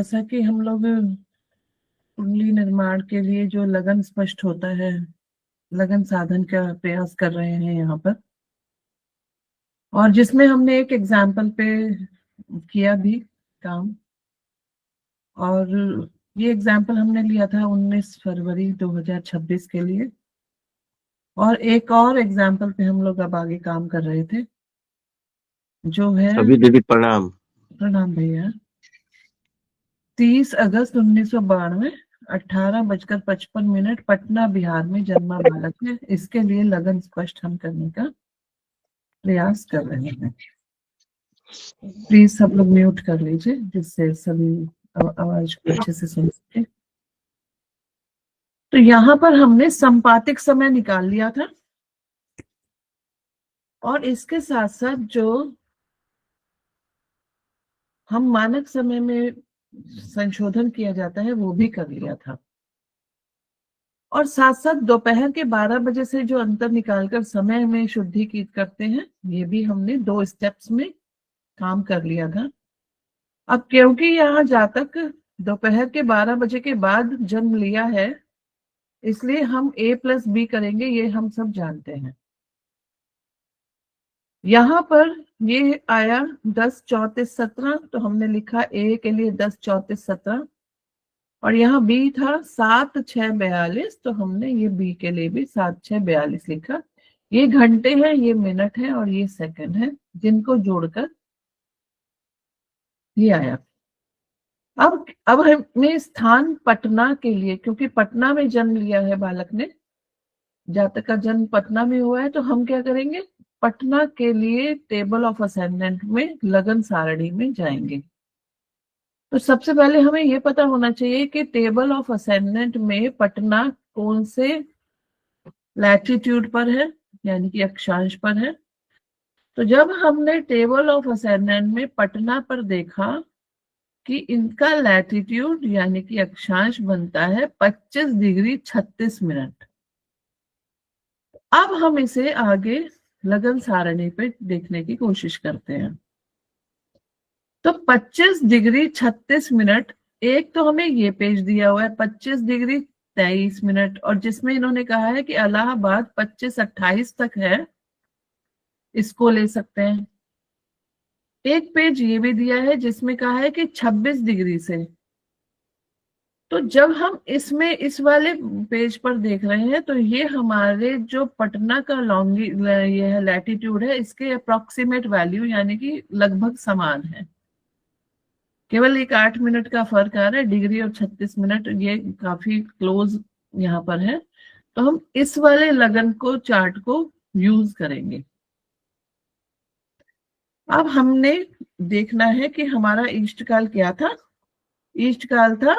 जैसा कि हम लोग कुंडली निर्माण के लिए जो लगन स्पष्ट होता है, लगन साधन का प्रयास कर रहे हैं यहाँ पर, और जिसमें हमने एक एग्जाम्पल पे किया भी काम। और ये एग्जाम्पल हमने लिया था 19 फरवरी 2026 के लिए, और एक और एग्जाम्पल पे हम लोग अब आगे काम कर रहे थे, जो है अभी दीदी प्रणाम। प्रणाम भैया। 30 अगस्त 1992, 18:55 पटना बिहार में जन्मा बालक है। इसके लिए लगन स्पष्ट हम करने का प्रयास कर रहे हैं। प्लीज सब लोग म्यूट कर लीजिए, जिससे सभी आवाज को अच्छे से सुन सके। तो यहाँ पर हमने संपातिक समय निकाल लिया था, और इसके साथ साथ जो हम मानक समय में संशोधन किया जाता है वो भी कर लिया था, और साथ साथ दोपहर के 12 बजे से जो अंतर निकालकर समय में शुद्धिकृत करते हैं, ये भी हमने 2 स्टेप्स में काम कर लिया था। अब क्योंकि यहाँ जातक दोपहर के 12 बजे के बाद जन्म लिया है, इसलिए हम A+B करेंगे, ये हम सब जानते हैं। यहाँ पर ये आया 10 34 17, तो हमने लिखा A के लिए 10 34 17, और यहाँ B था 7 6 42, तो हमने ये B के लिए भी 7 6 42 लिखा। ये घंटे हैं, ये मिनट है, और ये सेकंड है, जिनको जोड़कर ये आया। अब हमें स्थान पटना के लिए, क्योंकि पटना में जन्म लिया है बालक ने, जातक का जन्म पटना में हुआ है, तो हम क्या करेंगे, पटना के लिए टेबल ऑफ असेंडेंट में लगन सारणी में जाएंगे। तो सबसे पहले हमें यह पता होना चाहिए कि टेबल ऑफ असेंडेंट में पटना कौन से लैटिट्यूड पर है, यानी कि अक्षांश पर है। तो जब हमने टेबल ऑफ असेंडेंट में पटना पर देखा कि इनका लैटिट्यूड यानी कि अक्षांश बनता है 25 डिग्री 36 मिनट, अब हम इसे आगे लगन सारणी पे देखने की कोशिश करते हैं। तो 25 डिग्री 36 मिनट, एक तो हमें ये पेज दिया हुआ है 25 डिग्री 23 मिनट, और जिसमें इन्होंने कहा है कि इलाहाबाद 25-28 तक है, इसको ले सकते हैं। एक पेज ये भी दिया है जिसमें कहा है कि 26 डिग्री से। तो जब हम इसमें इस वाले पेज पर देख रहे हैं, तो ये हमारे जो पटना का ये लैटिट्यूड है, इसके अप्रोक्सीमेट वैल्यू यानी कि लगभग समान है। केवल एक 8 मिनट का फर्क आ रहा है, डिग्री और 36 मिनट, ये काफी क्लोज यहाँ पर है। तो हम इस वाले लगन को, चार्ट को यूज करेंगे। अब हमने देखना है कि हमारा इष्टकाल क्या था। इष्टकाल था,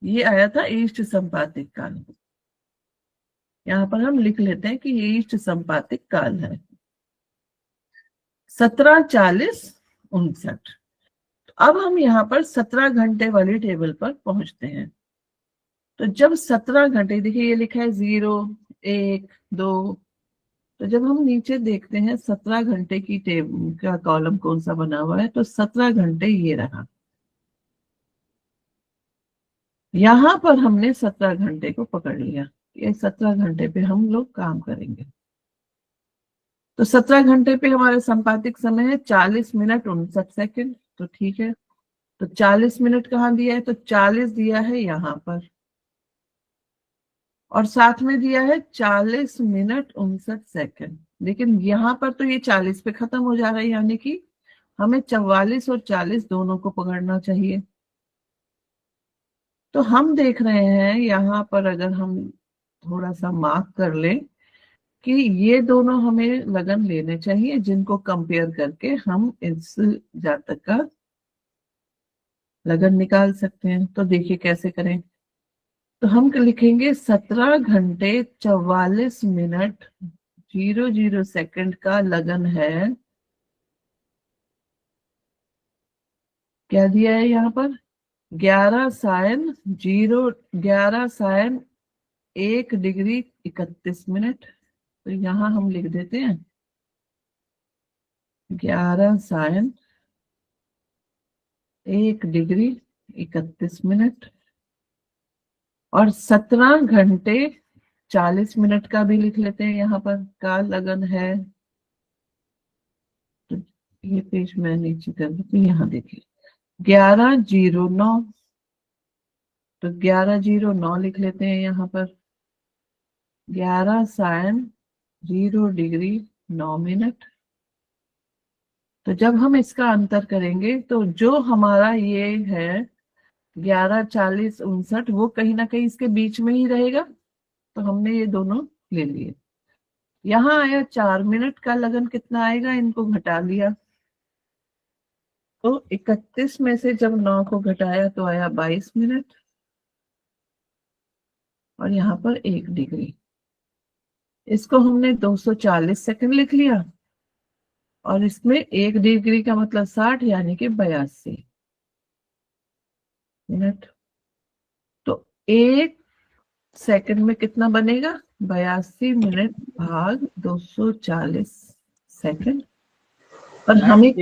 ये आया था ईस्ट संपातिक काल। यहाँ पर हम लिख लेते हैं कि ये ईस्ट संपातिक काल है 17:40-59। अब हम यहाँ पर 17 घंटे वाली टेबल पर पहुंचते हैं। तो जब 17 घंटे, देखिए ये लिखा है 0 1 2, तो जब हम नीचे देखते हैं 17 घंटे की टेबल का कॉलम कौन सा बना हुआ है, तो 17 घंटे ये रहा। यहां पर हमने 17 घंटे को पकड़ लिया, ये 17 घंटे पे हम लोग काम करेंगे। तो 17 घंटे पे हमारा संपातिक समय है 40 मिनट 59 सेकंड, तो ठीक है। तो 40 मिनट कहाँ दिया है, तो 40 दिया है यहाँ पर, और साथ में दिया है 40 मिनट 59 सेकंड। लेकिन यहाँ पर तो ये 40 पे खत्म हो जा रहा है, यानी कि हमें 44 और 40 दोनों को पकड़ना चाहिए। तो हम देख रहे हैं यहाँ पर, अगर हम थोड़ा सा मार्क कर लें कि ये दोनों हमें लगन लेने चाहिए, जिनको कंपेयर करके हम इस जातक का लगन निकाल सकते हैं। तो देखिए कैसे करें। तो हम लिखेंगे 17 घंटे 44 मिनट 00 सेकंड का लगन है। क्या दिया है यहाँ पर, 11 सायन 1 डिग्री 31 मिनट। तो यहाँ हम लिख देते हैं 11 सायन 1 डिग्री 31 मिनट और 17 घंटे 40 मिनट का भी लिख लेते हैं यहाँ पर का लगन है। तो ये पेज मैं नीचे कर देती हूँ, यहाँ देखिए 11:09, तो 11:09 लिख लेते हैं यहाँ पर। 11 सायन 0 डिग्री 9 मिनट। तो जब हम इसका अंतर करेंगे तो जो हमारा ये है 11:40:59 वो कहीं ना कहीं इसके बीच में ही रहेगा। तो हमने ये दोनों ले लिए। यहाँ आया 4 मिनट का लगन कितना आएगा, इनको घटा लिया। तो 31 में से जब 9 को घटाया तो आया 22 मिनट और यहाँ पर 1 डिग्री। इसको हमने 240 सेकंड लिख लिया और इसमें 1 डिग्री का मतलब 60 यानी कि 82 मिनट। तो 1 सेकंड में कितना बनेगा, 82 मिनट भाग 240 सेकंड। और हमें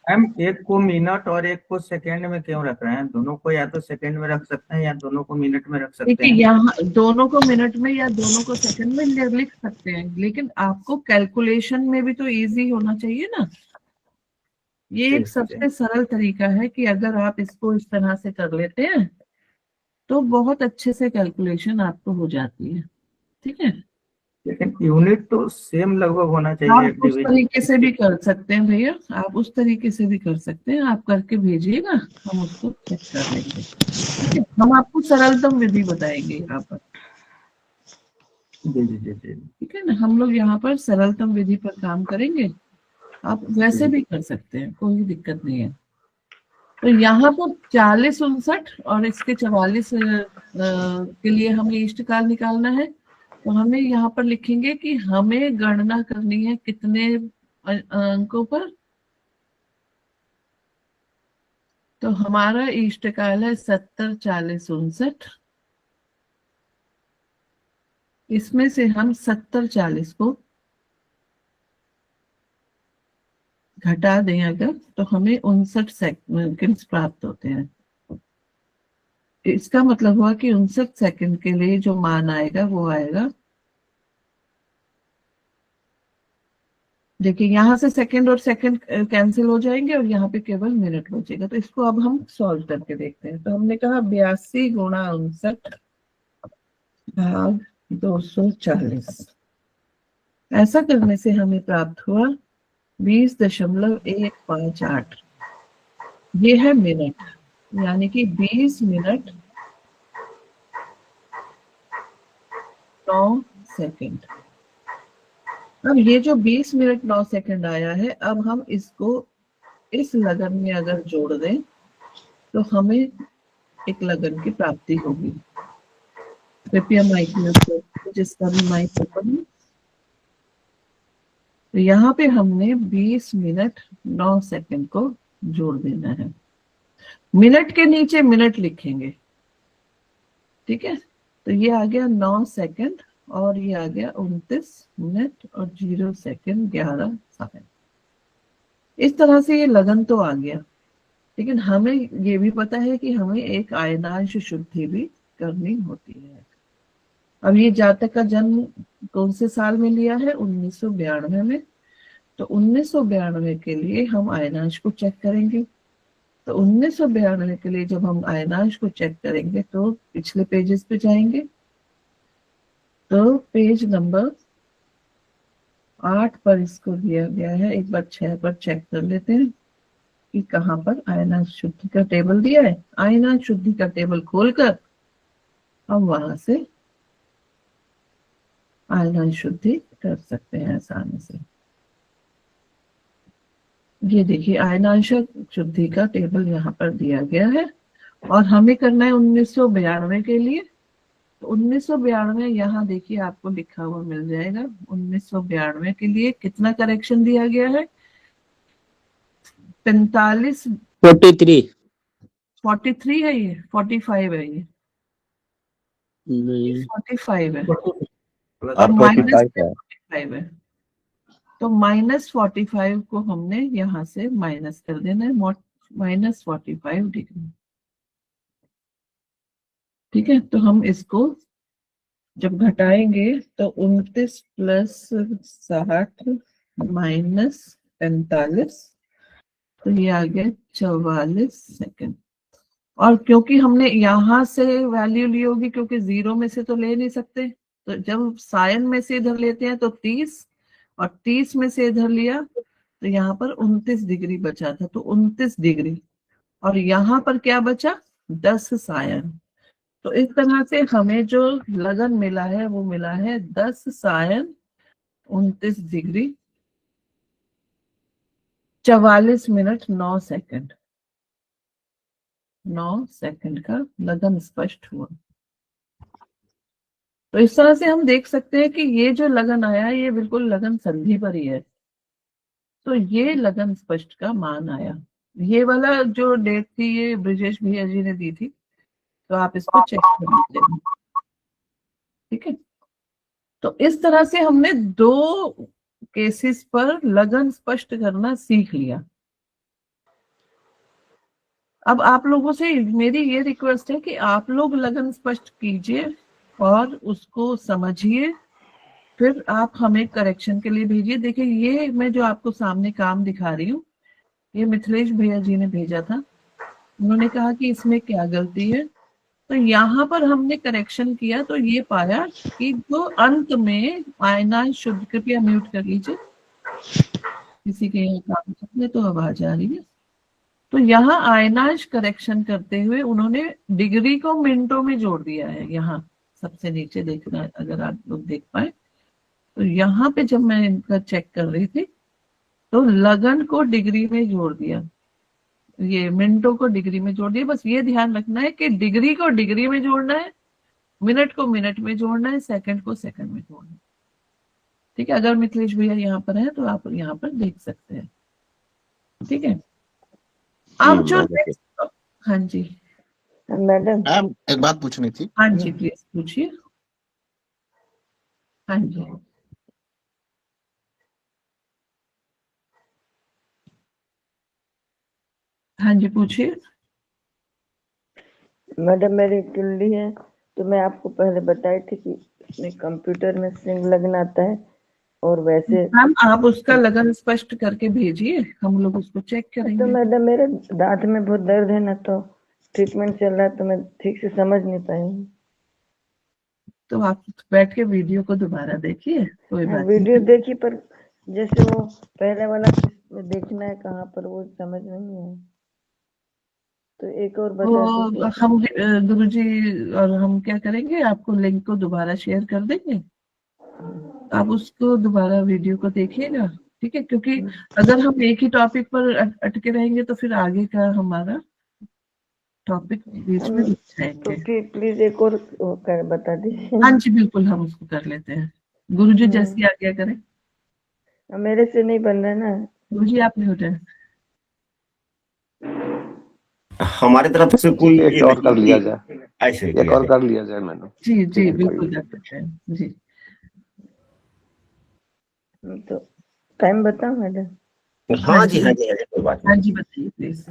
हम एक को मिनट और एक को सेकंड में क्यों रख रहे हैं? दोनों को या तो सेकंड में रख सकते हैं या दोनों को मिनट में रख सकते हैं। यहाँ दोनों को मिनट में या दोनों को सेकंड में लिख सकते हैं, लेकिन आपको कैलकुलेशन में भी तो इजी होना चाहिए ना। ये एक सबसे सरल तरीका है कि अगर आप इसको इस तरह से कर लेते हैं तो बहुत अच्छे से कैलकुलेशन आपको हो जाती है। ठीक है, लेकिन यूनिट तो सेम लगभग होना चाहिए। आप उस तरीके से भी कर सकते हैं भैया, आप उस तरीके से भी कर सकते हैं। आप करके भेजिएगा, हम उसको चेक कर लेंगे। ठीक है, हम आपको सरलतम विधि बताएंगे यहाँ पर। ठीक है ना, हम लोग यहाँ पर सरलतम विधि पर काम करेंगे। आप वैसे भी कर सकते हैं, कोई दिक्कत नहीं है। तो यहाँ पर 40:59 और इसके 44 के लिए हमें इष्टकाल निकालना है। तो हमें यहाँ पर लिखेंगे कि हमें गणना करनी है कितने अंकों पर। तो हमारा इष्टकाल है 70 40 59। इसमें से हम 70 40 को घटा दें अगर, तो हमें 59 सेकंड प्राप्त होते हैं। इसका मतलब हुआ कि 59 सेकंड के लिए जो मान आएगा वो आएगा, देखिए यहाँ से सेकंड और सेकंड कैंसिल हो जाएंगे और यहाँ पे केवल मिनट बचेगा। तो इसको अब हम सॉल्व करके देखते हैं। तो हमने कहा 82 गुणा 59 भाग 240। ऐसा करने से हमें प्राप्त हुआ 20.158। ये है मिनट, यानी कि 20 मिनट 9 सेकंड। अब ये जो 20 मिनट 9 सेकंड आया है, अब हम इसको इस लगन में अगर जोड़ दें तो हमें एक लगन की प्राप्ति होगी। कृपया माइक में जिसका भी माइक ओपन है। तो यहाँ पे हमने 20 मिनट 9 सेकंड को जोड़ देना है। मिनट के नीचे मिनट लिखेंगे। ठीक है, तो ये आ गया 9 सेकंड और ये आ गया 29 मिनट और 0 सेकंड 11 सेकंड। इस तरह से ये लगन तो आ गया, लेकिन हमें ये भी पता है कि हमें एक आयनांश शुद्धि भी करनी होती है। अब ये जातक का जन्म कौन से साल में लिया है, 1992 में। तो 1992 के लिए हम आयनांश को चेक करेंगे। तो 1992 के लिए जब हम आयनांश को चेक करेंगे तो पिछले पेजेस पे जाएंगे। तो पेज नंबर 8 पर इसको दिया गया है। एक बार 6 पर चेक कर लेते हैं कि कहाँ पर आयनांश शुद्धि का टेबल दिया है। आयनांश शुद्धि का टेबल खोलकर हम वहां से आयनांश शुद्धि कर सकते हैं आसानी से। ये देखिए आयनांश शुद्धि का टेबल यहाँ पर दिया गया है और हमें करना है 1992 के लिए। तो 1992 यहाँ देखिए आपको लिखा हुआ मिल जाएगा। 1992 के लिए कितना करेक्शन दिया गया है, 45 43 है, ये 45 है, ये 45 है और -45 है। तो -45 को हमने यहाँ से माइनस कर देना है। -45 डिग्री। ठीक है, तो हम इसको जब घटाएंगे तो 29 + 60 - 45, तो ये आ गया 44 सेकंड। और क्योंकि हमने यहां से वैल्यू ली होगी, क्योंकि 0 में से तो ले नहीं सकते, तो जब साइन में से इधर लेते हैं तो 30, और 30 में से इधर लिया तो यहाँ पर 29 डिग्री बचा था, तो 29 डिग्री। और यहाँ पर क्या बचा, 10 साइन। तो इस तरह से हमें जो लगन मिला है वो मिला है 10 sine 29 degree 44 minute 9 second. 9 second का लगन स्पष्ट हुआ। तो इस तरह से हम देख सकते हैं कि ये जो लगन आया है ये बिल्कुल लगन संधि पर ही है। तो ये लगन स्पष्ट का मान आया। ये वाला जो डेट थी ये ब्रिजेश भैया जी ने दी थी, तो आप इसको चेक कर लीजिएगा। ठीक है, तो इस तरह से हमने 2 केसेस पर लगन स्पष्ट करना सीख लिया। अब आप लोगों से मेरी ये रिक्वेस्ट है कि आप लोग लगन स्पष्ट कीजिए और उसको समझिए, फिर आप हमें करेक्शन के लिए भेजिए। देखिए, ये मैं जो आपको सामने काम दिखा रही हूँ, ये मिथिलेश भैया जी ने भेजा था। उन्होंने कहा कि इसमें क्या गलती है, तो यहाँ पर हमने करेक्शन किया तो ये पाया कि जो अंत में आयना शुद्ध, कृपया म्यूट कर लीजिए, किसी के यहाँ काम करने तो आवाज आ रही है। तो यहाँ आयनाश करेक्शन करते हुए उन्होंने डिग्री को मिनटों में जोड़ दिया है। यहाँ सबसे नीचे देखना, अगर आप लोग देख पाए तो यहाँ पे जब मैं इनका चेक कर रही थी तो लगन को डिग्री में जोड़ दिया, ये मिनटों को डिग्री में जोड़ दिया। बस ये ध्यान रखना है कि डिग्री को डिग्री में जोड़ना है, मिनट को मिनट में जोड़ना है, सेकंड को सेकंड में जोड़ना है। ठीक है, अगर मिथिलेश भैया यहाँ पर है तो आप यहाँ पर देख सकते हैं। ठीक है, अब जो नेक्स्ट, हाँ जी मैडम एक बात पूछनी थी। हाँ जी प्लीज पूछिए। हाँ जी हाँ जी पूछिए। मैडम मेरी कुंडली है, तो मैं आपको पहले बताई थी कि इसमें कंप्यूटर में सिंग लगना आता है, और वैसे मैम आप उसका लगन स्पष्ट करके भेजिए, हम लोग उसको चेक तो करेंगे। मैडम मेरे दांत में बहुत दर्द है ना, तो ट्रीटमेंट चल रहा है, तो मैं ठीक से समझ नहीं पाई हूँ। तो आप बैठ के वीडियो को दोबारा देखिए, कोई बात वीडियो नहीं। देखी, पर जैसे वो पहले वाला देखना है कहाँ पर, वो समझ नहीं है, तो एक और बता तो दीजिए। हम गुरुजी और हम क्या करेंगे, आपको लिंक को दोबारा शेयर कर देंगे, आप उसको दोबारा वीडियो को देखिएगा। ठीक है, क्योंकि अगर हम एक ही टॉपिक पर अटके रहेंगे तो फिर आगे का हमारा टॉपिक बीच में रुक तो जाएंगे। प्लीज एक और वो कर बता दीजिए। हाँ जी बिल्कुल, हम उसको कर लेते हैं। गुरुजी जैसी आज्ञा करें। मेरे से नहीं बन रहा ना। गुरुजी आप नहीं उठे। हमारे तरफ से कोई एक और कर लिया जाए, ऐसे एक और कर लिया जाए मैडम। जी जी बिल्कुल कर सकते हैं जी। तो टाइम बताओ मैडम। हाँ जी हाँ जी हाँ जी, कोई बात हाँ नहीं। जी बताइए प्लीज,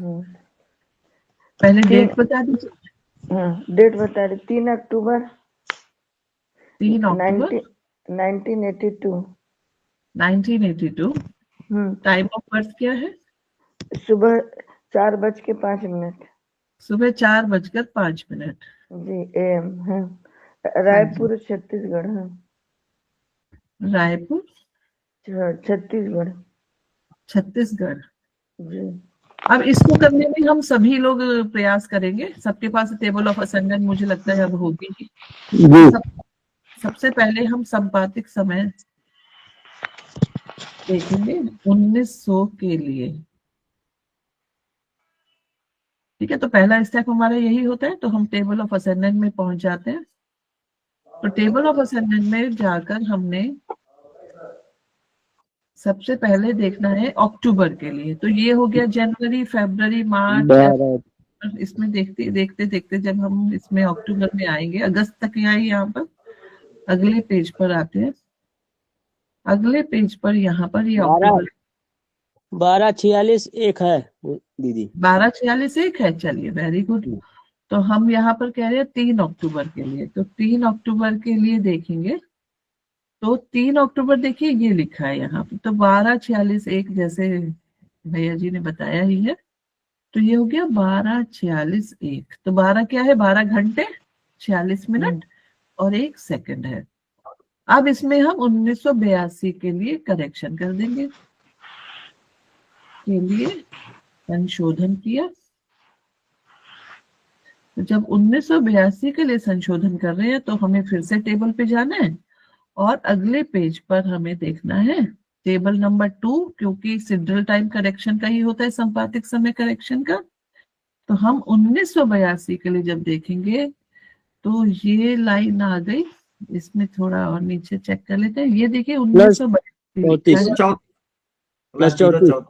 पहले डेट बता दीजिए। हाँ डेट बता रही, 3 अक्टूबर 3 अक्टूबर 1982। 1982। टाइम ऑफ बर्थ क्या है? सुबह 4:05। सुबह 4:05। जी एम है, रायपुर छत्तीसगढ़। हाँ रायपुर छत्तीसगढ़ छत्तीसगढ़। जी। अब इसको करने में हम सभी लोग प्रयास करेंगे। सबके पास टेबल ऑफ असेंडेंट मुझे लगता है अब होगी ही। सबसे पहले हम संपातिक समय देखेंगे 1900 के लिए। ठीक है, तो पहला स्टेप हमारा यही होता है, तो हम टेबल ऑफ असेंडेंट में पहुंच जाते हैं। तो टेबल ऑफ असेंडेंट में जाकर हमने सबसे पहले देखना है अक्टूबर के लिए। तो ये हो गया जनवरी, फरवरी, मार्च, अप्रैल। इसमें देखते देखते देखते जब हम इसमें अक्टूबर में आएंगे, अगस्त तक आए, यहाँ पर अगले पेज पर आते हैं। अगले पेज पर यहाँ पर ये अक्टूबर 12:46 है दीदी। 12:46 है, चलिए वेरी गुड। तो हम यहाँ पर कह रहे हैं 3 अक्टूबर के लिए, तो 3 अक्टूबर के लिए देखेंगे तो 3 अक्टूबर देखिए ये लिखा है यहाँ पे, तो 12:46 जैसे भैया जी ने बताया ही है, तो ये हो गया 12:46। तो 12 क्या है, 12 घंटे 46 मिनट और 1 सेकंड है। अब इसमें हम 1982 के लिए करेक्शन कर देंगे, के लिए संशोधन किया। तो जब 1982 के लिए संशोधन कर रहे हैं तो हमें फिर से टेबल पे जाना है और अगले पेज पर हमें देखना है टेबल नंबर 2, क्योंकि सिड्रल टाइम करेक्शन का ही होता है संपातिक समय करेक्शन का। तो हम 1982 के लिए जब देखेंगे तो ये लाइन आ गई, इसमें थोड़ा और नीचे चेक कर लेते हैं। ये देखिए 1982 +34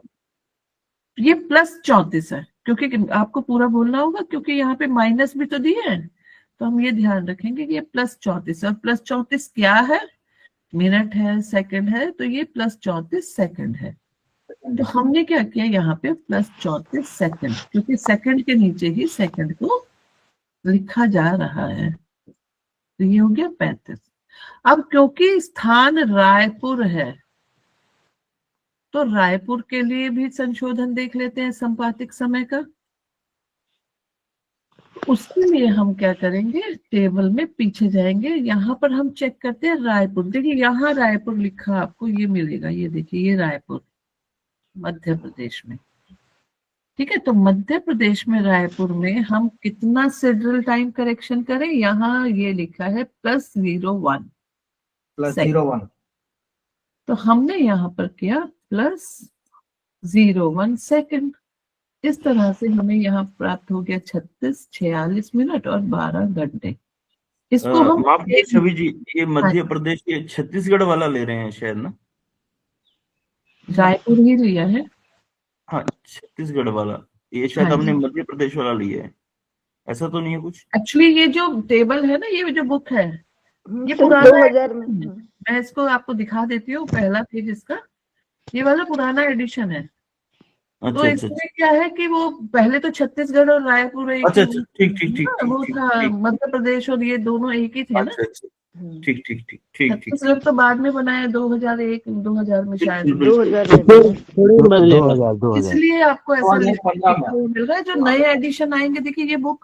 ये +34 है, क्योंकि आपको पूरा बोलना होगा, क्योंकि यहाँ पे माइनस भी तो दिए हैं, तो हम ये ध्यान रखेंगे कि ये +34 है। और +34 क्या है, मिनट है, सेकंड है, तो ये +34 सेकंड है। तो हमने क्या किया यहाँ पे +34 सेकंड, क्योंकि सेकंड के नीचे ही सेकंड को लिखा जा रहा है, तो ये हो गया 35। अब क्योंकि स्थान रायपुर है तो रायपुर के लिए भी संशोधन देख लेते हैं संपातिक समय का। उसके लिए हम क्या करेंगे, टेबल में पीछे जाएंगे, यहाँ पर हम चेक करते हैं रायपुर। देखिए यहाँ रायपुर लिखा आपको ये मिलेगा, ये देखिए ये रायपुर मध्य प्रदेश में, ठीक है। तो मध्य प्रदेश में रायपुर में हम कितना सिड्रल टाइम करेक्शन करें, यहाँ ये लिखा है +01 +01। तो हमने यहाँ पर किया +01 सेकंड। इस तरह से हमें यहाँ प्राप्त हो गया 36, 46 मिनट और 12 घंटे। इसको हम माफ कीजिए छवि जी, ये मध्य प्रदेश ये छत्तीसगढ़ वाला ले रहे हैं शायद ना? रायपुर ही लिया है, हाँ छत्तीसगढ़ वाला, ये शायद हाँ हमने जी। मध्य प्रदेश वाला लिया है, ऐसा तो नहीं है कुछ? एक्चुअली ये जो टेबल है ना, ये जो बुक है ये सर पुराना 2000 में मैं इसको आपको दिखा देती हूँ, पहला पेज इसका, ये वाला पुराना एडिशन है। तो अच्छा अच्छा इसमें क्या है कि वो पहले तो छत्तीसगढ़ और रायपुर एक अच्छा अच्छा, ठीक ठीक ठीक हाँ, वो ठीक था, ठीक, मध्य प्रदेश और ये दोनों एक ही थे ना। अच्छा अच्छा, ठीक ठीक ठीक ठीक ठीक, छत्तीसगढ़ तो बाद में बनाया 2001 2000 में शायद, बिल्कुल बिल्कुल। 2000 में थोड़ी बदले पर। इसलिए आपको ऐसा 2015 में। मिल रहा है। जो नए एडिशन आएंगे, देखिए ये बुक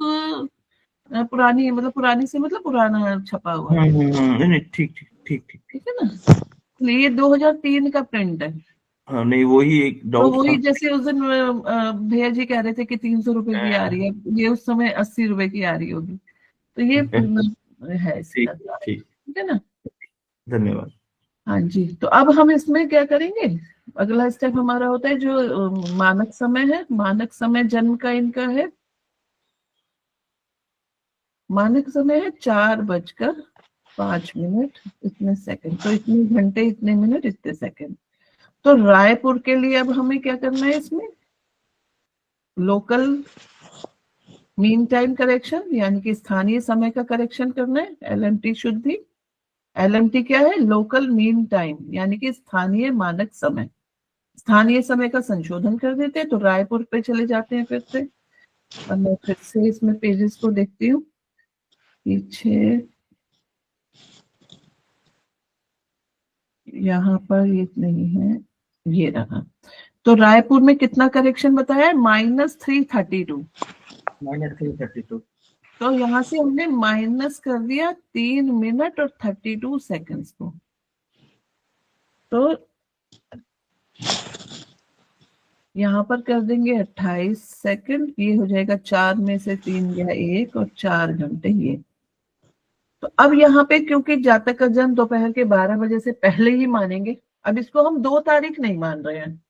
पुरानी है, मतलब पुरानी से मतलब पुराना छपा हुआ है, नहीं नहीं, ठीक ठीक ठीक ठीक, ठीक है ना। इसलिए ये 2003 का प्रिंट है। हाँ नहीं वही एक तो डाउट वही था। जैसे उस दिन भैया जी कह रहे थे कि 300 रुपए की आ रही है, ये उस समय 80 रुपए की आ रही होगी, तो ये है इसका, ठीक ठीक, ठीक है ना। धन्यवाद। हाँ जी, तो अब हम इसमें क्या करेंगे, अगला स्टेप हमारा होता है जो मानक समय है। मानक समय जन्म का इनका है, मानक समय है 4:05 इतने सेकंड, तो इतने घंटे इतने मिनट इतने सेकंड। तो रायपुर के लिए अब हमें क्या करना है, इसमें लोकल मीन टाइम करेक्शन यानी कि स्थानीय समय का करेक्शन करना है, LMT शुद्धि। LMT क्या है, लोकल मीन टाइम यानी कि स्थानीय मानक समय। स्थानीय समय का संशोधन कर देते हैं, तो रायपुर पे चले जाते हैं फिर से। अब मैं फिर से इसमें पेजेस को देखती हूँ पीछे, यहाँ पर ये नहीं है, ये रहा। तो रायपुर में कितना करेक्शन बताया है, -332। -332। तो यहाँ से हमने माइनस कर दिया 3 मिनट और 32 सेकंड्स को। तो यहाँ पर कर देंगे 28 सेकंड, ये हो जाएगा 4 में से 3 गया 1 और 4 घंटे ये। तो अब यहाँ पे क्योंकि जातक का जन्म दोपहर के 12 बजे से पहले ही मानेंगे, अब इसको हम 2 तारीख नहीं मान रहे हैं,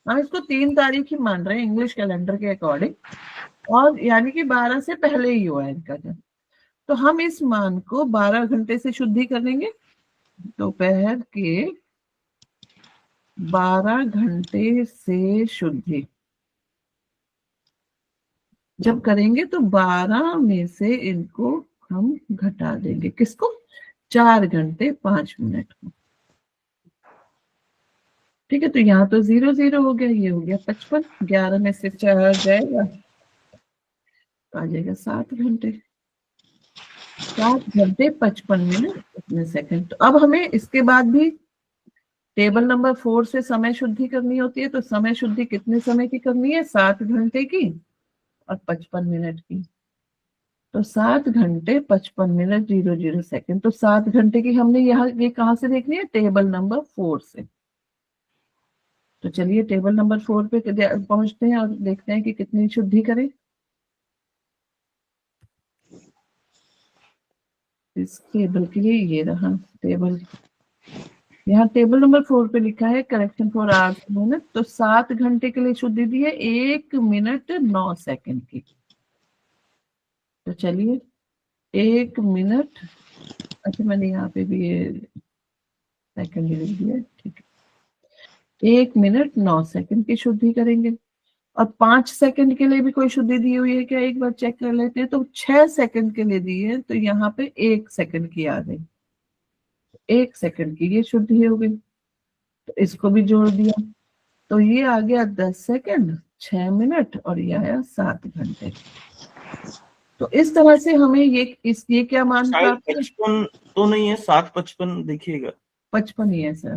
हाँ इसको 3 तारीख ही मान रहे हैं इंग्लिश कैलेंडर के अकॉर्डिंग, और यानी कि 12 से पहले ही हुआ है इनका जन्म। तो हम इस मान को 12 घंटे से शुद्धि करेंगे, दोपहर के 12 घंटे से शुद्धि जब करेंगे तो 12 में से इनको हम घटा देंगे, किसको, 4 घंटे 5 मिनट को। ठीक है, तो यहाँ तो 0 0 हो गया, ये हो गया 55, 11 में से 4 जाएगा तो आ जाएगा 7 घंटे, 7 घंटे 55 मिनट 15 सेकंड। तो अब हमें इसके बाद भी टेबल नंबर 4 से समय शुद्धि करनी होती है। तो समय शुद्धि कितने समय की करनी है? 7 घंटे की और 55 मिनट की। तो 7 घंटे 55 मिनट 00 सेकंड। तो 7 घंटे की हमने यहाँ ये कहाँ से देखनी है? टेबल नंबर 4 से। तो चलिए टेबल नंबर 4 पे पहुंचते हैं और देखते हैं कि कितनी शुद्धि करें। इस टेबल के लिए ये रहा टेबल, यहाँ टेबल नंबर 4 पे लिखा है करेक्शन फॉर आवर्स मिनट। तो 7 घंटे के लिए शुद्धि दी है 1 मिनट 9 सेकंड की। तो चलिए 1 मिनट, अच्छा मैंने यहाँ पे भी ये सेकंड लिख दिया, ठीक है। 1 मिनट 9 सेकंड की शुद्धि करेंगे। और 5 सेकंड के लिए भी कोई शुद्धि दी हुई है क्या? एक बार चेक कर लेते हैं। तो 6 सेकंड के लिए दी है, तो यहाँ पे 1 सेकंड की आ गई, 1 सेकंड की ये शुद्धि हो गई। तो इसको भी जोड़ दिया, तो ये आ गया 10 सेकंड, 6 मिनट और ये आया 7 घंटे। तो इस तरह से हमें ये क्या मान शायद प्राप्त है? 55 तो नहीं है, 755 देखिएगा। 55 ही है सर,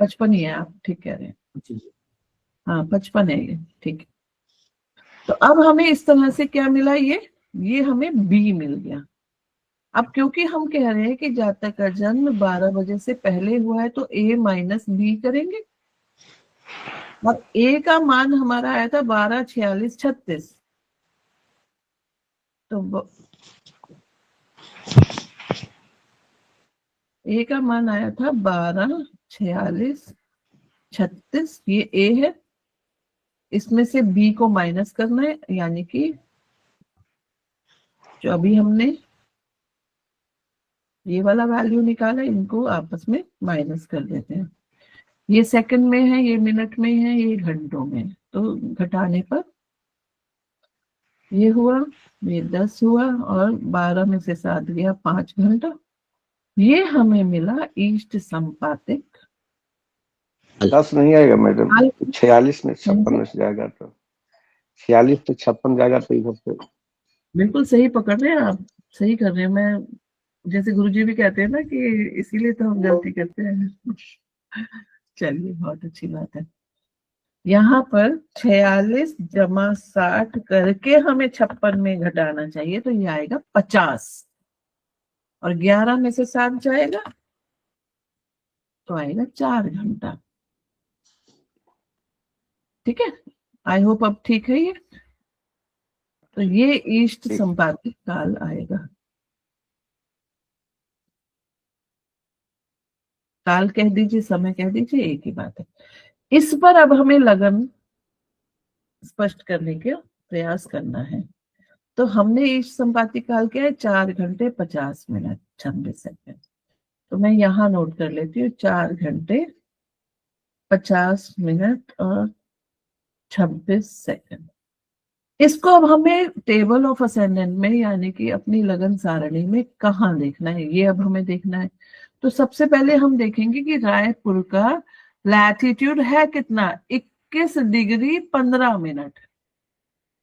55 ही है, आप ठीक कह रहे हैं। जी। हाँ 55 है ये, ठीक है। तो अब हमें इस तरह से क्या मिला? ये हमें बी मिल गया। अब क्योंकि हम कह रहे हैं कि जातक का जन्म 12 बजे से पहले हुआ है, तो ए माइनस बी करेंगे। और ए का मान हमारा आया था 12 46 36। तो ए का मान आया था 12 46 36, ये ए है। इसमें से बी को माइनस करना है, यानी कि जो अभी हमने ये वाला वैल्यू निकाला, इनको आपस में माइनस कर देते हैं। ये सेकंड में है, ये मिनट में है, ये घंटों में है। तो घटाने पर ये हुआ, ये 10 हुआ और 12 में से 7 गया 5 घंटा। ये हमें मिला ईस्ट संपातिक। 10 नहीं आएगा मैडम, 46 में 56 में से जाएगा तो 46 से 56 जाएगा तो इधर से। बिल्कुल सही पकड़ रहे हैं आप, सही कर रहे हैं। मैं जैसे गुरुजी भी कहते हैं ना कि इसीलिए तो हम गलती करते हैं। चलिए बहुत अच्छी बात है। यहाँ पर 46 जमा 60 करके हमें 56 में घटाना चाहिए, तो ये आएगा 50। और 11 में से 7 जाएगा तो आएगा 4 घंटा। ठीक है, आई होप अब ठीक है ये। तो ये ईस्ट संपातिक काल आएगा। काल कह दीजिए, समय कह दीजिए, एक ही बात है। इस पर अब हमें लगन स्पष्ट करने का प्रयास करना है। तो हमने ईस्ट संपातिक काल क्या है? 4 घंटे 50 मिनट 26 सेकंड। तो मैं यहाँ नोट कर लेती हूँ 4 घंटे 50 मिनट और 26 सेकंड। इसको अब हमें टेबल ऑफ असेंडेंट में, यानी कि अपनी लगन सारणी में कहाँ देखना है, ये अब हमें देखना है। तो सबसे पहले हम देखेंगे कि रायपुर का लैटिट्यूड है कितना? 21 डिग्री 15 मिनट।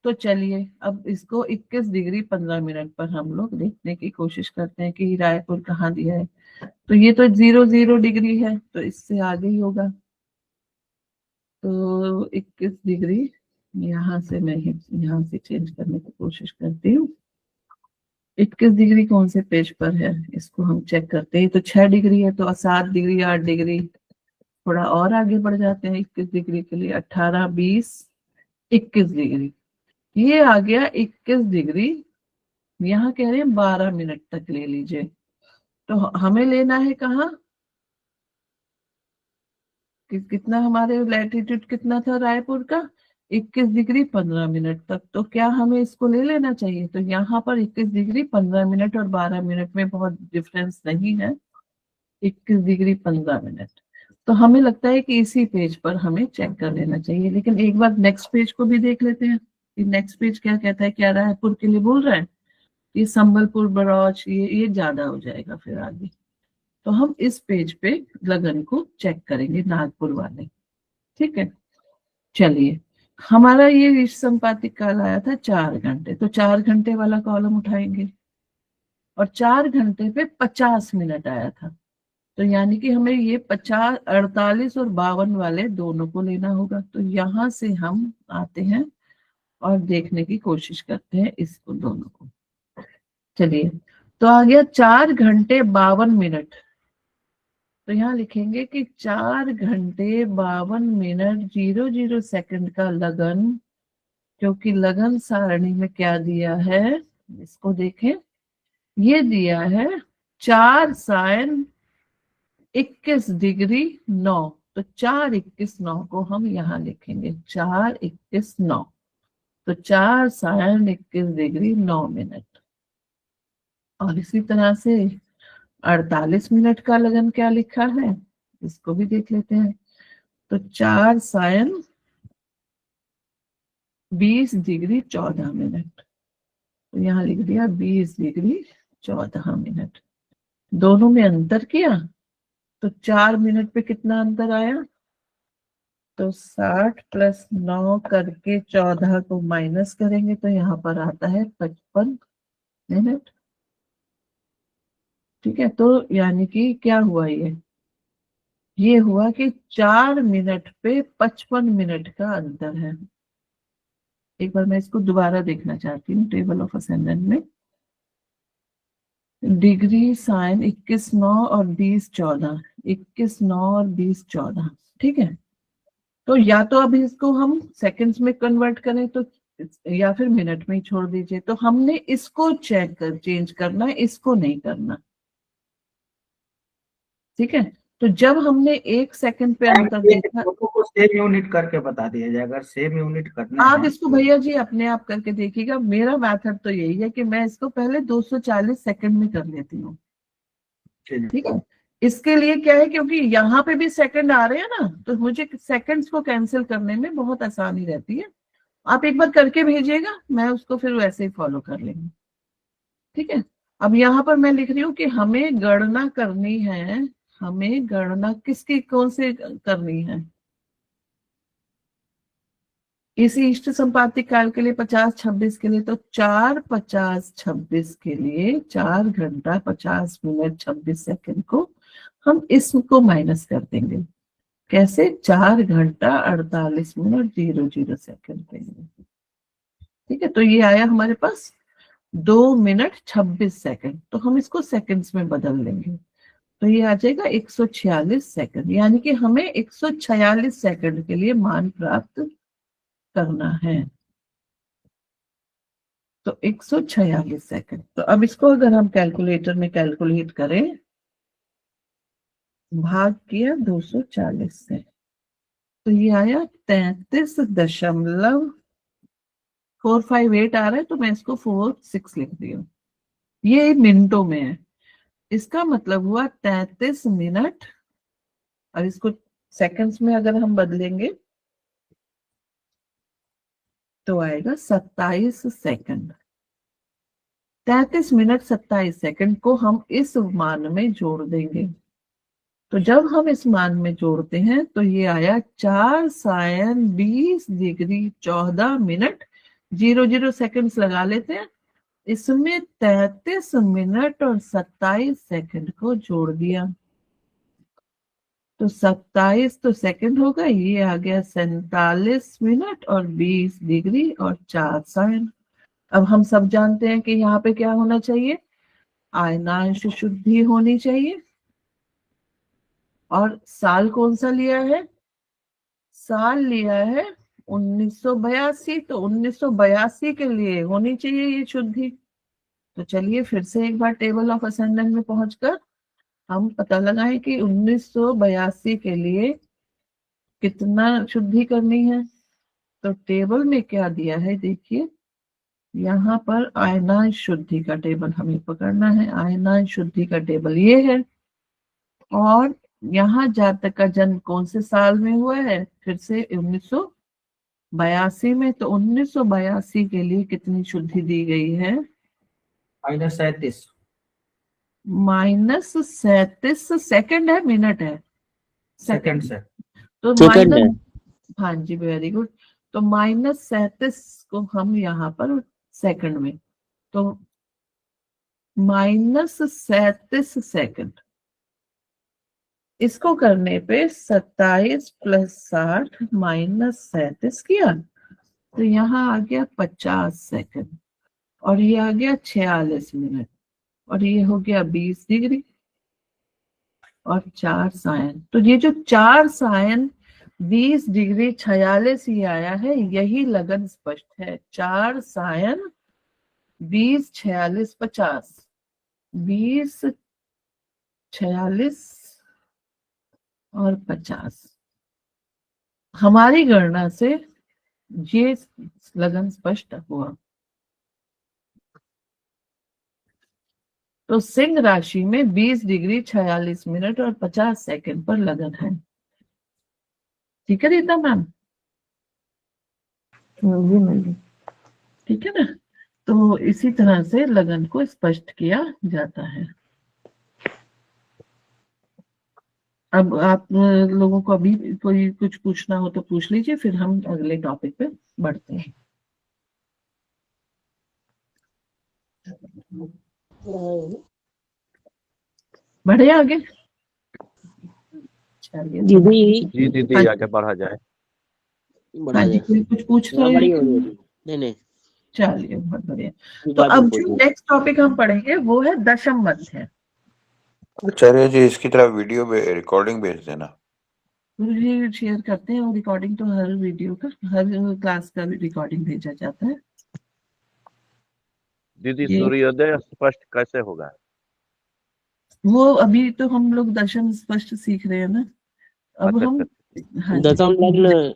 तो चलिए अब इसको 21 डिग्री 15 मिनट पर हम लोग देखने की कोशिश करते हैं कि रायपुर कहाँ दिया है। तो ये तो 00 डिग्री है, तो इससे आगे ही होगा। तो 21 डिग्री यहाँ से मैं यहाँ से चेंज करने की कोशिश करती हूँ। 21 डिग्री कौन से पेज पर है, इसको हम चेक करते हैं। तो 6 डिग्री है, तो 7 डिग्री 8 डिग्री, थोड़ा और आगे बढ़ जाते हैं 21 डिग्री के लिए। 18 20 21 डिग्री, ये आ गया 21 डिग्री। यहाँ कह रहे हैं 12 मिनट तक ले लीजिए। तो हमें लेना है कहाँ, कितना हमारे लैटिट्यूड कितना था रायपुर का? 21 डिग्री 15 मिनट तक। तो क्या हमें इसको ले लेना चाहिए? तो यहाँ पर 21 डिग्री 15 मिनट और 12 मिनट में बहुत डिफरेंस नहीं है, 21 डिग्री 15 मिनट। तो हमें लगता है कि इसी पेज पर हमें चेक कर लेना चाहिए। लेकिन एक बार नेक्स्ट पेज को भी देख लेते हैं कि नेक्स्ट पेज क्या कहता है। क्या रायपुर के लिए बोल रहा है? ये संबलपुर बरौच ये ज्यादा हो जाएगा फिर आगे। तो हम इस पेज पे लगन को चेक करेंगे, नागपुर वाले। ठीक है, चलिए, हमारा ये विश्व संपातिक काल आया था 4 घंटे, तो 4 घंटे वाला कॉलम उठाएंगे और 4 घंटे पे 50 मिनट आया था, तो यानी कि हमें ये 50, 48 और 52 वाले दोनों को लेना होगा। तो यहां से हम आते हैं और देखने की कोशिश करते हैं इसको दोनों को। चलिए, तो आ गया 4 घंटे 52 मिनट। तो यहाँ लिखेंगे कि 4 घंटे 52 मिनट 00 सेकंड का लगन, क्योंकि लगन सारणी में क्या दिया है, इसको देखें, ये दिया है 4 sin 21 डिग्री 9। तो 4 21 9 को हम यहाँ लिखेंगे 4 21 9, तो 4 sin 21 डिग्री 9 मिनट। और इसी तरह से 48 मिनट का लगन क्या लिखा है, इसको भी देख लेते हैं। तो 4 sin 20 डिग्री 14 मिनट, तो यहाँ लिख दिया 20 डिग्री 14 मिनट। दोनों में अंतर किया तो 4 मिनट पे कितना अंतर आया, तो 60 + 9 करके 14 को माइनस करेंगे तो यहाँ पर आता है 55 मिनट। ठीक है, तो यानी कि क्या हुआ, ये हुआ कि 4 मिनट पे 55 मिनट का अंतर है। एक बार मैं इसको दोबारा देखना चाहती हूँ टेबल ऑफ असेंडेंट में। डिग्री साइन 21 9 और 20 14, 21 9 और 20 14। ठीक है, तो या तो अब इसको हम सेकंड्स में कन्वर्ट करें तो, या फिर मिनट में ही छोड़ दीजिए। तो हमने इसको चेंज करना है, इसको नहीं करना। ठीक है, तो जब हमने 1 सेकंड पे अंतर देखा, दोनों को सेम यूनिट करके बता दिया जाए, अगर सेम यूनिट करना आप है इसको तो। भैया जी अपने आप करके देखिएगा। मेरा मेथड तो यही है कि मैं इसको पहले 240 सेकंड में कर लेती हूँ। ठीक है, इसके लिए क्या है, क्योंकि यहाँ पे भी सेकंड आ रहे हैं ना, तो मुझे सेकंड्स को कैंसिल करने में बहुत आसानी रहती है। आप एक बार करके भेजिएगा, मैं उसको फिर वैसे ही फॉलो कर लेंगे। ठीक है, अब यहाँ पर मैं लिख रही हूँ कि हमें गणना करनी है, हमें गणना किसकी, कौन से करनी है, इसी इष्ट संपातिक काल के लिए 50 26 के लिए। तो 4 50 26 के लिए 4 घंटा 50 मिनट 26 सेकंड को हम इसको माइनस कर देंगे। कैसे, 4 घंटा 48 मिनट 00 सेकंड के लिए। ठीक है, तो ये आया हमारे पास 2 मिनट 26 सेकंड। तो हम इसको सेकंड्स में बदल लेंगे, तो ये आ जाएगा 146 सेकंड। यानी कि हमें 146 सेकंड के लिए मान प्राप्त करना है। तो 146 सेकंड। तो अब इसको अगर हम कैलकुलेटर में कैलकुलेट करें, भाग किया 240 से, तो ये आया 33.458 आ रहा है। तो मैं इसको 46 लिख दी हूँ, ये मिनटों में है। इसका मतलब हुआ 33 मिनट, और इसको सेकंड्स में अगर हम बदलेंगे तो आएगा 27 सेकंड। 33 मिनट 27 सेकंड को हम इस मान में जोड़ देंगे। तो जब हम इस मान में जोड़ते हैं तो ये आया 4 sin 20 डिग्री 14 मिनट 00 सेकंड्स लगा लेते हैं। इसमें 33 मिनट और 27 सेकंड को जोड़ दिया तो 27 तो सेकंड होगा, ये आ गया 47 मिनट और 20 डिग्री और 4 sin। अब हम सब जानते हैं कि यहाँ पे क्या होना चाहिए, आयनांश शुद्धि होनी चाहिए। और साल कौन सा लिया है, साल लिया है 1982। तो 1982 के लिए होनी चाहिए ये शुद्धि। तो चलिए फिर से एक बार टेबल ऑफ असेंडेंट में पहुंचकर हम पता लगाएं कि 1982 के लिए कितना शुद्धि करनी है। तो टेबल में क्या दिया है देखिए, यहाँ पर आयनांश शुद्धि का टेबल हमें पकड़ना है। आयनांश शुद्धि का टेबल ये है, और यहाँ जातक का जन्म कौन से साल में हुआ है, फिर से 1982 में। तो 1982 के लिए कितनी शुद्धि दी गई है, -37। -37 सेकंड है, मिनट है? सेकंड से तो सेकंड है। हाँ जी, वेरी गुड। तो -37 को हम यहाँ पर सेकंड में, तो -37 सेकंड, इसको करने पे 27 + 60 -37 किया, तो यहाँ आ गया 50 सेकंड, और ये आ गया 46 मिनट, और ये हो गया 20 डिग्री और 4 सायन। तो ये जो 4 सायन 20 डिग्री 46 ही आया है, यही लगन स्पष्ट है। 4 सायन 20 46 50, 20 46 और 50, हमारी गणना से ये लगन स्पष्ट हुआ। तो सिंह राशि में 20 डिग्री 46 मिनट और 50 सेकंड पर लगन है। ठीक है रीता मैम? जी मैडम। ठीक है ना? तो इसी तरह से लगन को स्पष्ट किया जाता है। अब आप लोगों को अभी कोई कुछ पूछना हो तो पूछ लीजिए, फिर हम अगले टॉपिक पे बढ़ते हैं। बढ़े आगे? चलिए दीदी जी दीदी हाँ आगे बढ़ा जाए। बढ़ा हाँ जी, जाए। कोई कुछ पूछ रहे बड़ी हैं? हो रही। नहीं नहीं, चलिए, बहुत बढ़िया। ये तो बात अब में जो पूछो। नेक्स्ट टॉपिक हम पढ़ेंगे वो है दशम मध्य। आचार्य जी इसकी तरफ वीडियो रिकॉर्डिंग भेज देना। गुरुजी शेयर करते हैं, और रिकॉर्डिंग तो हर वीडियो का, हर क्लास का भी रिकॉर्डिंग भेजा जाता है। दीदी ये सूर्योदय स्पष्ट कैसे होगा? वो अभी तो हम लोग दशम स्पष्ट सीख रहे हैं ना, अब अच्छा हम अच्छा। हाँ जी। दशम लग्न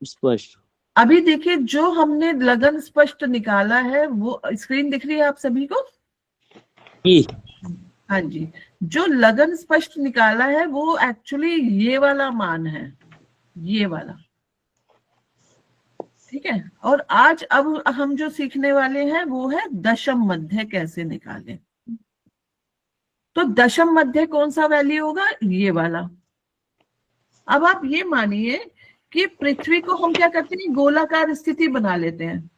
स्पष्ट। अभी देखिए, जो हमने लगन स्पष्ट निकाला है वो स्क्रीन दिख रही है आप सभी को? जी हाँ जी। जो लगन स्पष्ट निकाला है वो एक्चुअली ये वाला मान है, ये वाला। ठीक है। और आज अब हम जो सीखने वाले हैं वो है दशम मध्य कैसे निकालें। तो दशम मध्य कौन सा वैल्यू होगा? ये वाला। अब आप ये मानिए कि पृथ्वी को हम क्या करते हैं, गोलाकार स्थिति बना लेते हैं,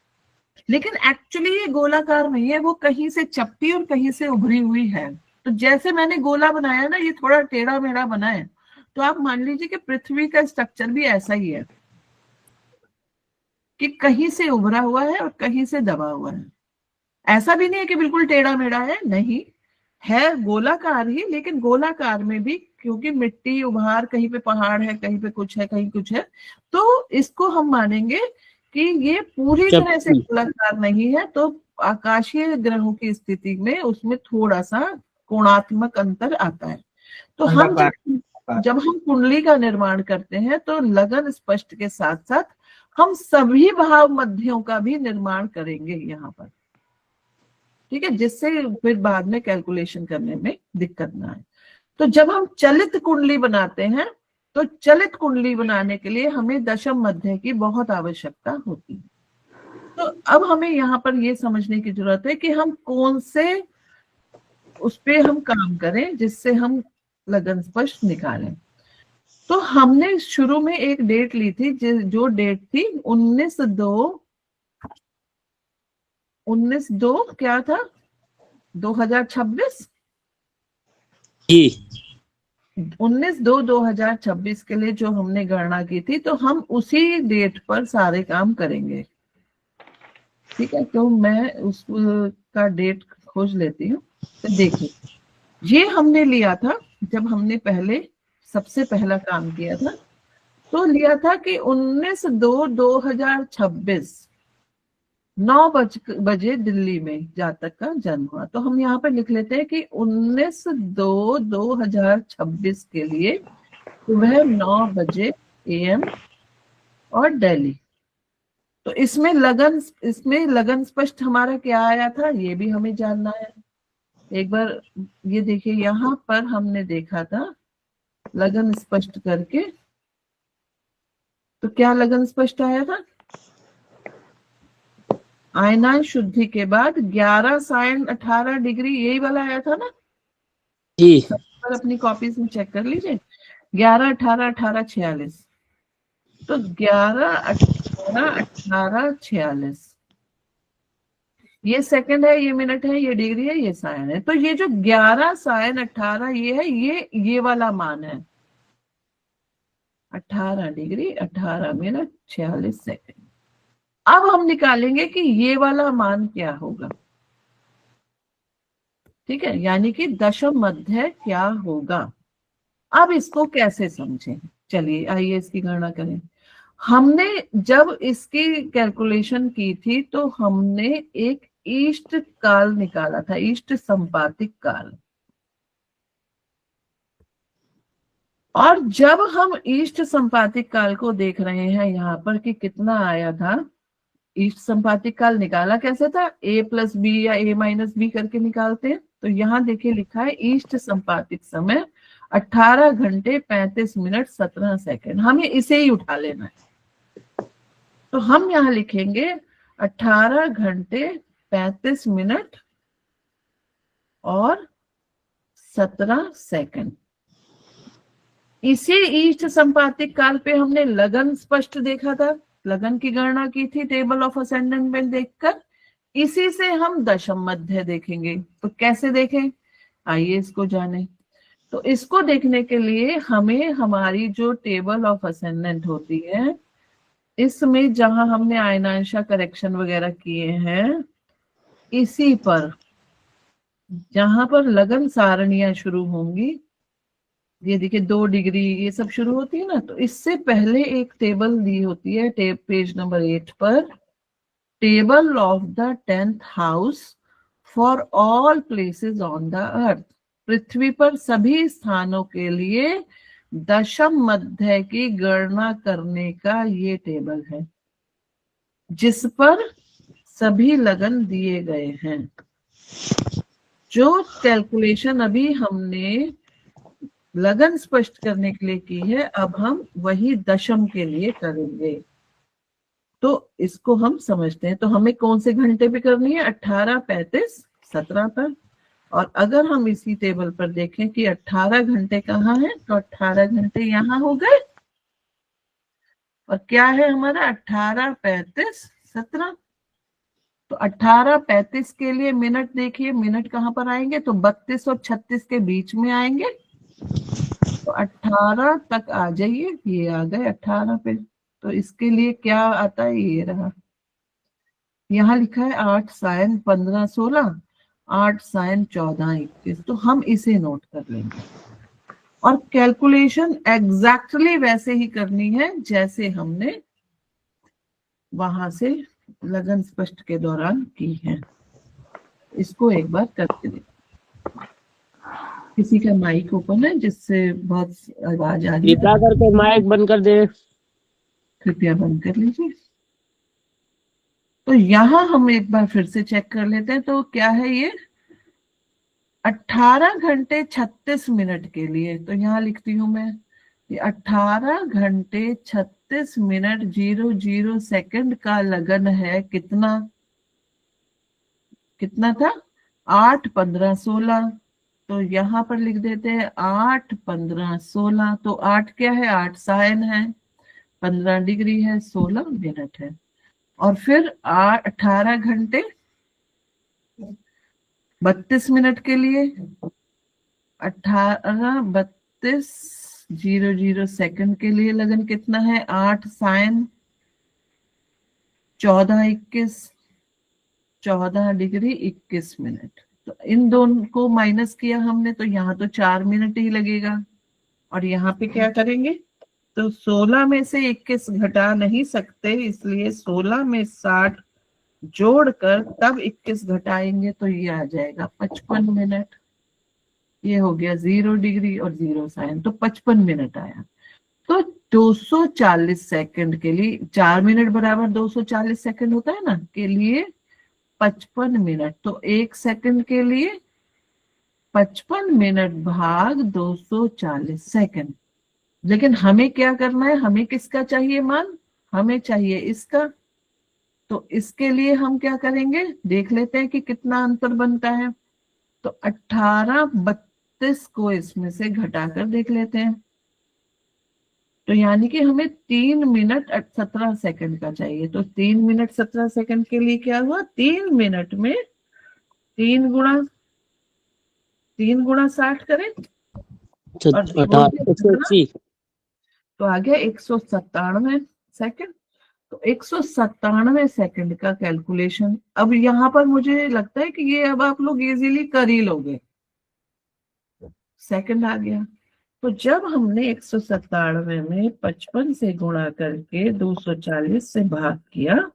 लेकिन एक्चुअली ये गोलाकार नहीं है, वो कहीं से चपटी और कहीं से उभरी हुई है। तो जैसे मैंने गोला बनाया ना, ये थोड़ा टेढ़ा मेढ़ा बना है, तो आप मान लीजिए कि पृथ्वी का स्ट्रक्चर भी ऐसा ही है कि कहीं से उभरा हुआ है और कहीं से दबा हुआ है। ऐसा भी नहीं है कि बिल्कुल टेढ़ा मेढ़ा है, नहीं है, गोलाकार ही, लेकिन गोलाकार में भी क्योंकि मिट्टी उभार, कहीं पे पहाड़ है, कहीं पे कुछ है, कहीं कुछ है, तो इसको हम मानेंगे कि ये पूरी तरह से गोलाकार नहीं है। तो आकाशीय ग्रहों की स्थिति में उसमें थोड़ा सा कोणात्मक अंतर आता है। तो हम जब हम कुंडली का निर्माण करते हैं तो लगन स्पष्ट के साथ साथ हम सभी भाव मध्यों का भी निर्माण करेंगे यहाँ पर। ठीक है, जिससे फिर बाद में कैलकुलेशन करने में दिक्कत ना आए। तो जब हम चलित कुंडली बनाते हैं तो चलित कुंडली बनाने के लिए हमें दशम मध्य की बहुत आवश्यकता होती है। तो अब हमें यहाँ पर ये समझने की जरूरत है कि हम कौन से उस पे हम काम करें जिससे हम लगन स्पष्ट निकालें। तो हमने शुरू में एक डेट ली थी, जो डेट थी 19/2 क्या था, 2026। 19/2/2026 के लिए जो हमने गणना की थी, तो हम उसी डेट पर सारे काम करेंगे। ठीक है, तो मैं उसका डेट खोज लेती हूँ। तो देखिए, ये हमने लिया था जब हमने सबसे पहला काम किया था, तो लिया था कि 19/2/2026 9 बजे दिल्ली में जातक का जन्म हुआ। तो हम यहाँ पे लिख लेते हैं कि 19/2/2026 के लिए सुबह 9 बजे AM और दिल्ली। तो इसमें लगन स्पष्ट हमारा क्या आया था, ये भी हमें जानना है। एक बार ये देखिए, यहाँ पर हमने देखा था लगन स्पष्ट करके, तो क्या लगन स्पष्ट आया था, आयनान शुद्धि के बाद 11 सायन 18 डिग्री, यही वाला आया था ना। जी पर अपनी कॉपीज में चेक कर लीजिए। 11, 18, 18, 46। तो 11, 18, 18, 46 ये सेकंड है, ये मिनट है, ये डिग्री है, ये साइन है। तो ये जो 11 साइन 18 ये है, ये वाला मान है। 18 डिग्री 18 मिनट 46 सेकंड। अब हम निकालेंगे कि ये वाला मान क्या होगा। ठीक है, यानी कि दशम मध्य क्या होगा। अब इसको कैसे समझें, चलिए आइए इसकी गणना करें। हमने जब इसकी कैलकुलेशन की थी तो हमने एक इष्ट काल निकाला था, इष्ट संपातिक काल। और जब हम इष्ट संपातिक काल को देख रहे हैं यहाँ पर कि कितना आया था, इष्ट संपातिक काल निकाला कैसे था, a प्लस बी या a माइनस बी करके निकालते हैं। तो यहाँ देखिए लिखा है इष्ट संपातिक समय 18 घंटे 35 मिनट 17 सेकंड। हमें इसे ही उठा लेना है। तो हम यहाँ लिखेंगे 18 घंटे 35 मिनट और 17 सेकंड। इसी इष्ट संपातिक काल पे हमने लगन स्पष्ट देखा था, लगन की गणना की थी टेबल ऑफ असेंडेंट में देखकर। इसी से हम दशम मध्य देखेंगे। तो कैसे देखें, आइए इसको जानें। तो इसको देखने के लिए हमें हमारी जो टेबल ऑफ असेंडेंट होती है, इसमें जहां हमने आयनांशा करेक्शन वगैरह किए हैं, इसी पर जहां पर लगन सारणियां शुरू होंगी, ये देखिए 2 डिग्री ये सब शुरू होती है ना, तो इससे पहले एक टेबल दी होती है पेज नंबर 8 पर, table of the 10th house for all places on the earth. पृथ्वी पर सभी स्थानों के लिए दशम मध्य की गणना करने का ये टेबल है, जिस पर सभी लगन दिए गए हैं। जो कैलकुलेशन अभी हमने लगन स्पष्ट करने के लिए की है, अब हम वही दशम के लिए करेंगे। तो इसको हम समझते हैं। तो हमें कौन से घंटे पे करनी है, 18, 35, 17 पर। और अगर हम इसी टेबल पर देखें कि 18 घंटे कहाँ है, तो 18 घंटे यहाँ हो गए। और क्या है हमारा 18, 35, 17। तो 18, 35 के लिए मिनट देखिए, मिनट कहाँ पर आएंगे, तो 32 और 36 के बीच में आएंगे। तो 18 तक आ जाइए, ये आ गए 18 पे। तो इसके लिए क्या आता है, ये रहा। यहाँ लिखा है 8 साइन 15 16, 8 साइन 14 21। तो हम इसे नोट कर लेंगे और कैलकुलेशन एग्जैक्टली वैसे ही करनी है जैसे हमने वहां से लगन स्पष्ट के दौरान की है। इसको एक बार करके देखिए। किसी का माइक ओपन है जिससे बहुत आवाज आ रही है, कृपया करके माइक बंद कर दे। कृपया बंद कर लीजिए। तो यहाँ हम एक बार फिर से चेक कर लेते हैं। तो क्या है ये 18 घंटे 36 मिनट के लिए। तो यहाँ लिखती हूं मैं, ये 18 घंटे 36 मिनट 00 सेकंड का लगन है। कितना था, 8 15 16। तो यहाँ पर लिख देते हैं 8 15 16। तो 8 क्या है, 8 साइन है, 15 डिग्री है, 16 मिनट है। और फिर 18 घंटे 32 मिनट के लिए, 18 32 00 सेकंड के लिए लगन कितना है, 8 साइन 14 21, 14 डिग्री 21 मिनट। तो इन दोनों को माइनस किया हमने, तो यहाँ तो 4 मिनट ही लगेगा। और यहाँ पे क्या करेंगे, तो 16 में से 21 घटा नहीं सकते, इसलिए 16 में 60 जोड़कर तब 21 घटाएंगे, तो ये आ जाएगा 55 मिनट। ये हो गया 0 डिग्री और 0 साइन, तो 55 मिनट आया। तो 240 सेकंड के लिए, 4 मिनट बराबर 240 सेकंड होता है ना, के लिए 55 मिनट। तो 1 सेकंड के लिए 55 मिनट भाग 240 सेकंड। लेकिन हमें क्या करना है, हमें किसका चाहिए मान, हमें चाहिए इसका। तो इसके लिए हम क्या करेंगे, देख लेते हैं कि कितना अंतर बनता है। तो 18 36 को इसमें से घटाकर देख लेते हैं। तो यानी कि हमें 3 मिनट 17 सेकंड का चाहिए। तो 3 मिनट 17 सेकंड के लिए क्या हुआ, 3 मिनट में 3 गुणा 60 करें और 180। तो आ गया 197 सेकंड। तो 197 सेकंड का कैलकुलेशन अब यहाँ पर मुझे लगता है कि ये अब आप लोग इजीली कर ही लोगे। सेकंड आ गया। तो जब हमने 197 में 55 से गुणा करके 240 से भाग किया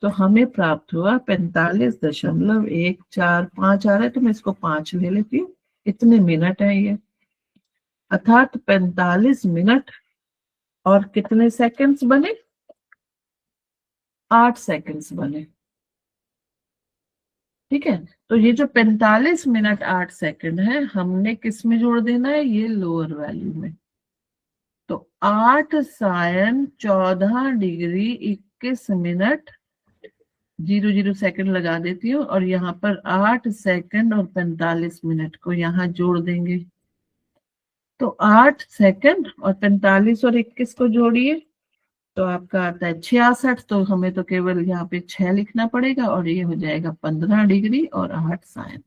तो हमें प्राप्त हुआ 45.145 आ रहा है। तो मैं इसको 5 ले लेती हूँ। इतने मिनट है ये, अर्थात 45 मिनट और कितने सेकंड्स बने, 8 सेकंड्स बने। ठीक है। तो ये जो 45 मिनट 8 सेकंड है हमने किस में जोड़ देना है, ये लोअर वैल्यू में। तो 8 सायन 14 डिग्री 21 मिनट 00 सेकंड लगा देती हूँ और यहाँ पर 8 सेकंड और 45 मिनट को यहाँ जोड़ देंगे। तो 8 सेकंड और 45 और 21 को जोड़िए तो आपका आता है 66। तो हमें तो केवल यहाँ पे 6 लिखना पड़ेगा और ये हो जाएगा 15 डिग्री और 8 सायन।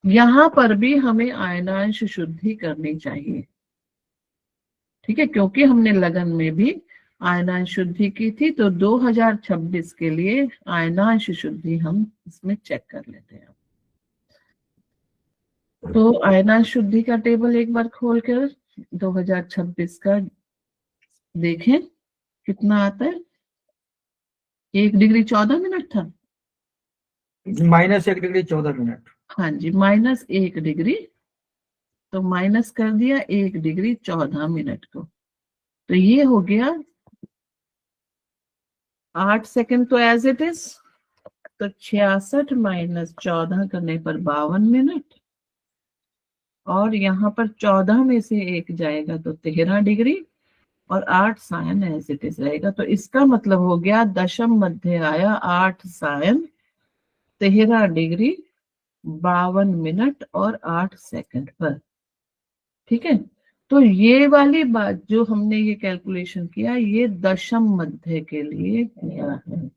यहाँ पर भी हमें आयनांश शुद्धि करनी चाहिए। ठीक है, क्योंकि हमने लगन में भी आयनांश शुद्धि की थी। तो 2026 के लिए आयनांश शुद्धि हम इसमें चेक कर लेते हैं। तो आयनांश शुद्धि का टेबल एक बार खोलकर 2026 का देखें कितना आता है। 1 डिग्री 14 मिनट था। -1 डिग्री 14 मिनट। हाँ जी, -1 डिग्री। तो माइनस कर दिया 1 डिग्री 14 मिनट को। तो ये हो गया 8 सेकंड तो एज इट इज। तो 66 माइनस 14 करने पर 52 मिनट और यहाँ पर 14 में से 1 जाएगा तो 13 डिग्री और 8 सायन एज इट इज रहेगा। तो इसका मतलब हो गया दशम मध्य आया 8 सायन 13 डिग्री 52 मिनट और 8 सेकंड पर। ठीक है। तो ये वाली बात जो हमने ये कैलकुलेशन किया ये दशम मध्य के लिए किया है।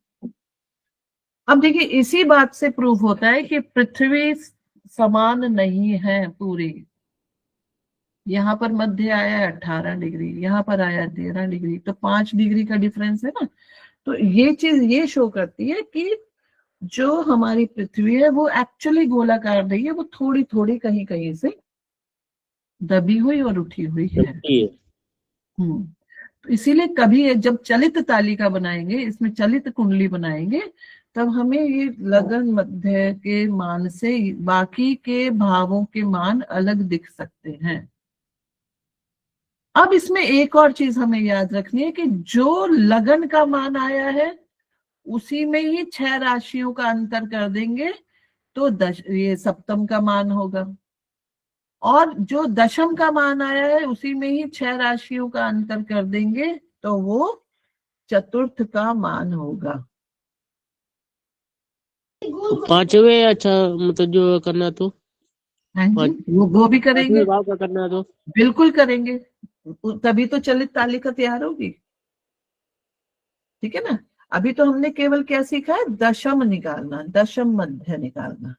अब देखिए इसी बात से प्रूव होता है कि पृथ्वी समान नहीं है पूरी। यहाँ पर मध्य आया 18 डिग्री, यहाँ पर आया 13 डिग्री, तो 5 डिग्री का डिफरेंस है ना। तो ये चीज ये शो करती है कि जो हमारी पृथ्वी है वो एक्चुअली गोलाकार नहीं है, वो थोड़ी थोड़ी कहीं कहीं से दबी हुई और उठी हुई है। तो इसीलिए कभी जब चलित तालिका बनाएंगे, इसमें चलित कुंडली बनाएंगे, तब हमें ये लगन मध्य के मान से बाकी के भावों के मान अलग दिख सकते हैं। अब इसमें एक और चीज हमें याद रखनी है कि जो लगन का मान आया है उसी में ही 6 राशियों का अंतर कर देंगे तो ये सप्तम का मान होगा, और जो दशम का मान आया है उसी में ही 6 राशियों का अंतर कर देंगे तो वो चतुर्थ का मान होगा। पांचवे अच्छा मतलब जो करना तो हाँ जी, वो भी करेंगे, भाव का करना तो बिल्कुल करेंगे, तभी तो चलित तालिका तैयार होगी। ठीक है ना। अभी तो हमने केवल क्या सीखा है, दशम निकालना, दशम मध्य निकालना।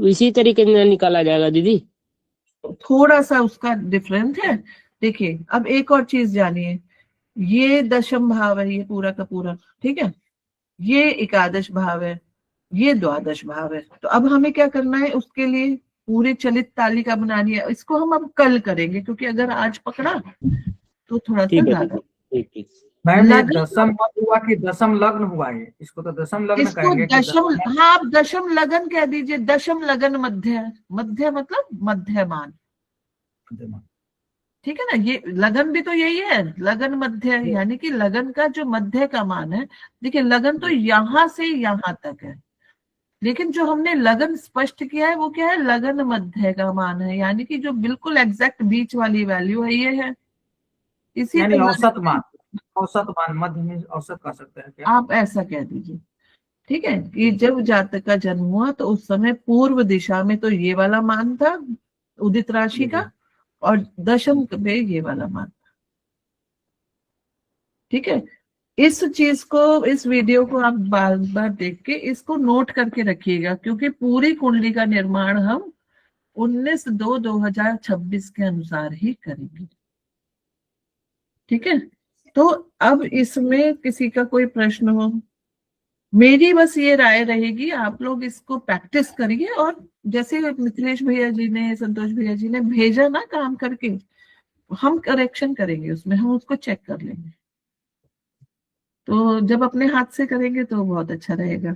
इसी तरीके से निकाला जाएगा दीदी। थोड़ा सा उसका डिफरेंस है। देखिए अब एक और चीज जानिए, ये दशम भाव है, ये पूरा का पूरा। ठीक है, ये एकादश भाव है, ये द्वादश भाव है। तो अब हमें क्या करना है, उसके लिए पूरे चलित तालिका बनानी है। इसको हम अब कल करेंगे क्योंकि अगर आज पकड़ा तो थोड़ा सा ज्यादा। मैम ये दशम हुआ कि दशम लग्न हुआ है? इसको तो दशम लग्न इसको कहेंगे। दशम, हाँ आप दशम लगन कह दीजिए। दशम लगन मध्य, मध्य मतलब मध्यमान। ठीक है ना। ये लगन भी तो यही है, लगन मध्य, यानी कि लगन का जो मध्य का मान है। देखिए लगन तो यहां से यहां तक है, लेकिन जो हमने लगन स्पष्ट किया है वो क्या है, लगन मध्य का मान है, यानी कि जो बिल्कुल एग्जैक्ट बीच वाली वैल्यू है ये है। इसी यानी औसत मान, औसत मान, मध्य में औसत कह सकते हैं क्या? आप ऐसा कह दीजिए। ठीक है, कि जब जातक का जन्म हुआ तो उस समय पूर्व दिशा में तो ये वाला मान था उदित राशि का, और दशम में ये वाला मान था। ठीक है, इस चीज को, इस वीडियो को आप बार बार देख के इसको नोट करके रखिएगा, क्योंकि पूरी कुंडली का निर्माण हम 19/2/2026 के अनुसार ही करेंगे। ठीक है, तो अब इसमें किसी का कोई प्रश्न हो, मेरी बस ये राय रहेगी, आप लोग इसको प्रैक्टिस करिए, और जैसे मिथिलेश भैया जी ने, संतोष भैया जी ने भेजा ना काम करके, हम करेक्शन करेंगे उसमें, हम उसको चेक कर लेंगे। तो जब अपने हाथ से करेंगे तो बहुत अच्छा रहेगा।